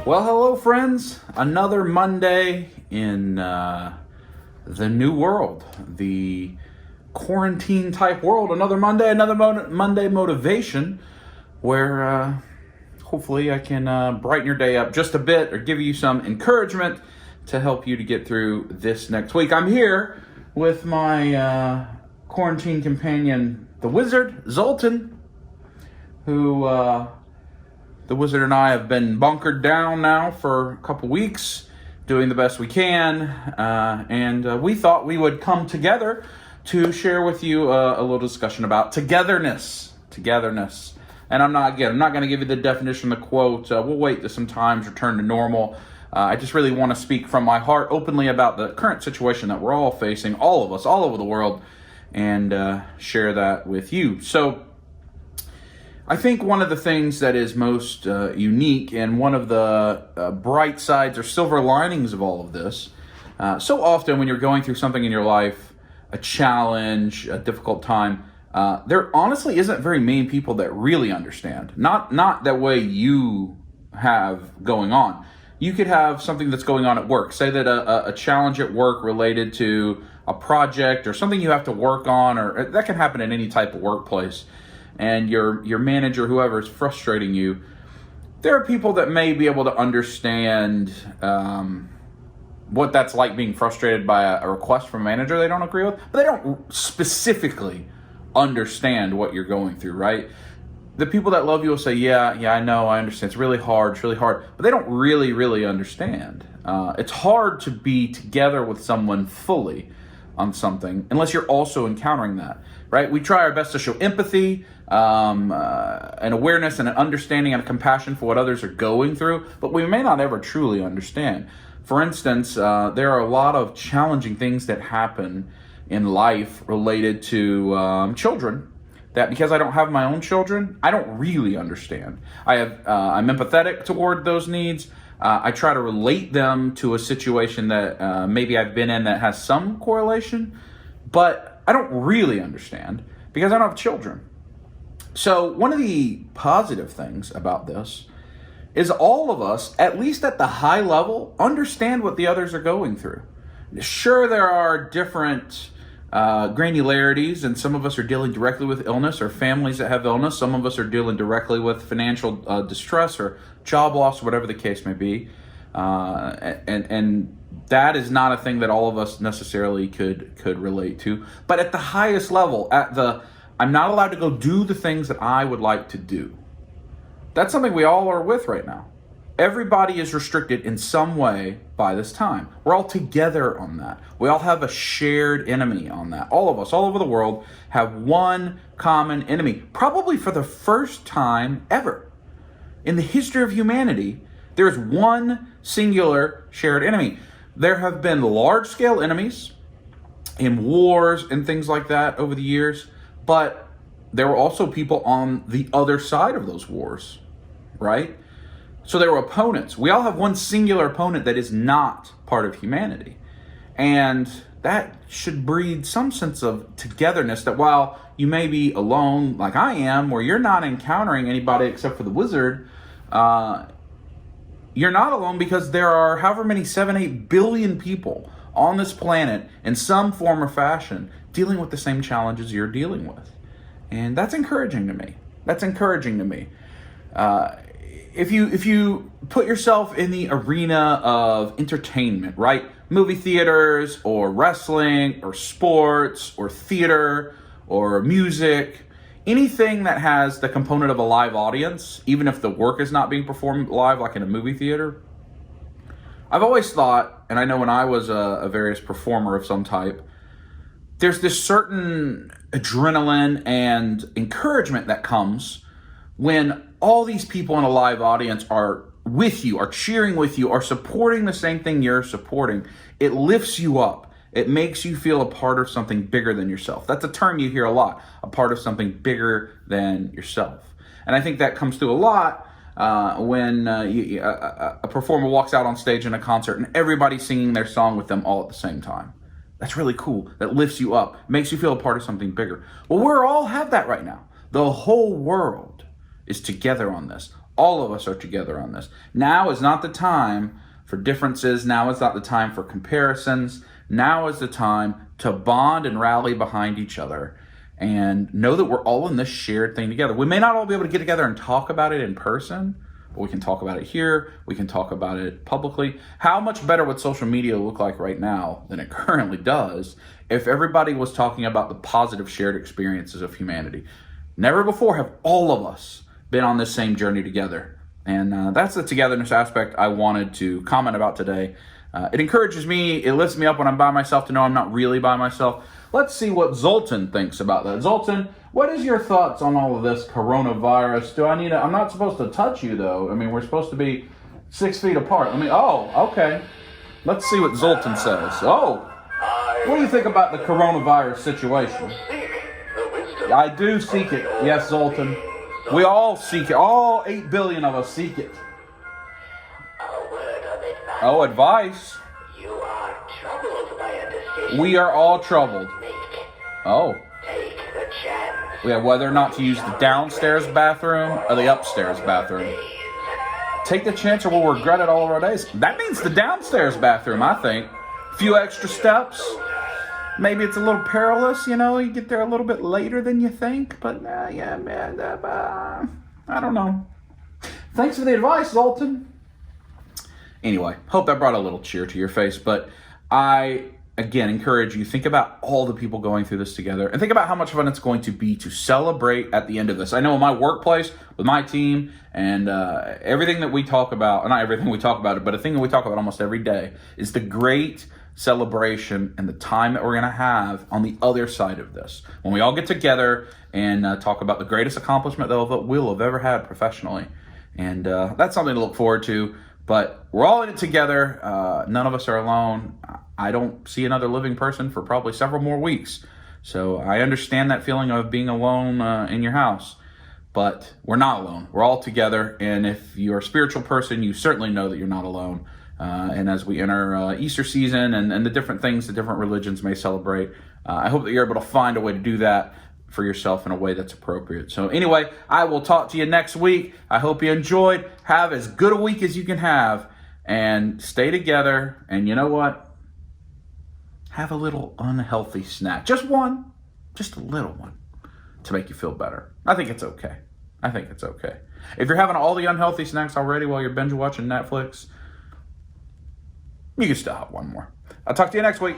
Well, hello, friends. Another Monday in the new world, the quarantine type world. Another Monday, Monday motivation where hopefully I can brighten your day up just a bit or give you some encouragement to help you to get through this next week. I'm here with my quarantine companion, the Wizard, Zoltan, who... The Wizard and I have been bunkered down now for a couple weeks, doing the best we can, and we thought we would come together to share with you a little discussion about togetherness. And I'm not going to give you the definition, the quote. We'll wait till some times return to normal. I just really want to speak from my heart openly about the current situation that we're all facing, all of us, all over the world, and share that with you. So, I think one of the things that is most unique and one of the bright sides or silver linings of all of this, so often when you're going through something in your life, a challenge, a difficult time, there honestly isn't very many people that really understand. Not that way you have going on. You could have something that's going on at work. Say that a challenge at work related to a project or something you have to work on, or that can happen in any type of workplace. And your manager, whoever is frustrating you, there are people that may be able to understand what that's like being frustrated by a request from a manager they don't agree with, but they don't specifically understand what you're going through, right? The people that love you will say, yeah, I know, I understand. It's really hard, but they don't really understand. It's hard to be together with someone fully on something unless you're also encountering that, right? We try our best to show empathy, an awareness and an understanding and a compassion for what others are going through, but we may not ever truly understand. For instance, there are a lot of challenging things that happen in life related to children that, because I don't have my own children, I don't really understand. I'm empathetic toward those needs. I try to relate them to a situation that maybe I've been in that has some correlation, but I don't really understand because I don't have children. So one of the positive things about this is all of us, at least at the high level, understand what the others are going through. Sure, there are different granularities, and some of us are dealing directly with illness or families that have illness. Some of us are dealing directly with financial distress or job loss, whatever the case may be. And that is not a thing that all of us necessarily could relate to. But at the highest level, I'm not allowed to go do the things that I would like to do. That's something we all are with right now. Everybody is restricted in some way by this time. We're all together on that. We all have a shared enemy on that. All of us, all over the world, have one common enemy. Probably for the first time ever in the history of humanity, there is one singular shared enemy. There have been large-scale enemies in wars and things like that over the years, but there were also people on the other side of those wars, right? So there were opponents. We all have one singular opponent that is not part of humanity. And that should breed some sense of togetherness, that while you may be alone like I am, where you're not encountering anybody except for the Wizard, you're not alone, because there are however many 7-8 billion people on this planet in some form or fashion dealing with the same challenges you're dealing with. And that's encouraging to me. If you put yourself in the arena of entertainment, right? Movie theaters or wrestling or sports or theater or music, anything that has the component of a live audience, even if the work is not being performed live, like in a movie theater. I've always thought, and I know when I was a various performer of some type, there's this certain adrenaline and encouragement that comes when all these people in a live audience are with you, are cheering with you, are supporting the same thing you're supporting. It lifts you up. It makes you feel a part of something bigger than yourself. That's a term you hear a lot, a part of something bigger than yourself. And I think that comes through a lot when a performer walks out on stage in a concert and everybody's singing their song with them all at the same time. That's really cool. That lifts you up, makes you feel a part of something bigger. Well, we all have that right now. The whole world is together on this. All of us are together on this. Now is not the time for differences. Now is not the time for comparisons. Now is the time to bond and rally behind each other and know that we're all in this shared thing together. We may not all be able to get together and talk about it in person, but we can talk about it here. We can talk about it publicly. How much better would social media look like right now than it currently does if everybody was talking about the positive shared experiences of humanity? Never before have all of us been on this same journey together. And that's the togetherness aspect I wanted to comment about today. It encourages me, it lifts me up when I'm by myself to know I'm not really by myself. Let's see what Zoltan thinks about that. Zoltan, what is your thoughts on all of this coronavirus? I'm not supposed to touch you though. I mean, we're supposed to be 6 feet apart. Okay. Let's see what Zoltan says. Oh, what do you think about the coronavirus situation? I do seek it. Yes, Zoltan. We all seek it. All 8 billion of us seek it. Oh, advice. You are troubled by a decision. We are all troubled. Oh. Take the chance. We have whether or not to use the downstairs bathroom or the upstairs bathroom. Take the chance or we'll regret it all of our days. That means the downstairs bathroom, I think. A few extra steps. Maybe it's a little perilous, you get there a little bit later than you think. But, I don't know. Thanks for the advice, Zoltan. Anyway, hope that brought a little cheer to your face. But I, again, encourage you, think about all the people going through this together. And think about how much fun it's going to be to celebrate at the end of this. I know in my workplace, with my team, and everything that we talk about, not everything we talk about, but a thing that we talk about almost every day, is the great celebration and the time that we're going to have on the other side of this. When we all get together and talk about the greatest accomplishment that we'll have ever had professionally. And that's something to look forward to. But we're all in it together. None of us are alone. I don't see another living person for probably several more weeks. So I understand that feeling of being alone in your house. But we're not alone. We're all together. And if you're a spiritual person, you certainly know that you're not alone. And as we enter Easter season and the different things that different religions may celebrate, I hope that you're able to find a way to do that for yourself in a way that's appropriate. So anyway, I will talk to you next week. I hope you enjoyed. Have as good a week as you can have. And stay together. And you know what? Have a little unhealthy snack. Just one. Just a little one. To make you feel better. I think it's okay. If you're having all the unhealthy snacks already while you're binge watching Netflix, you can still have one more. I'll talk to you next week.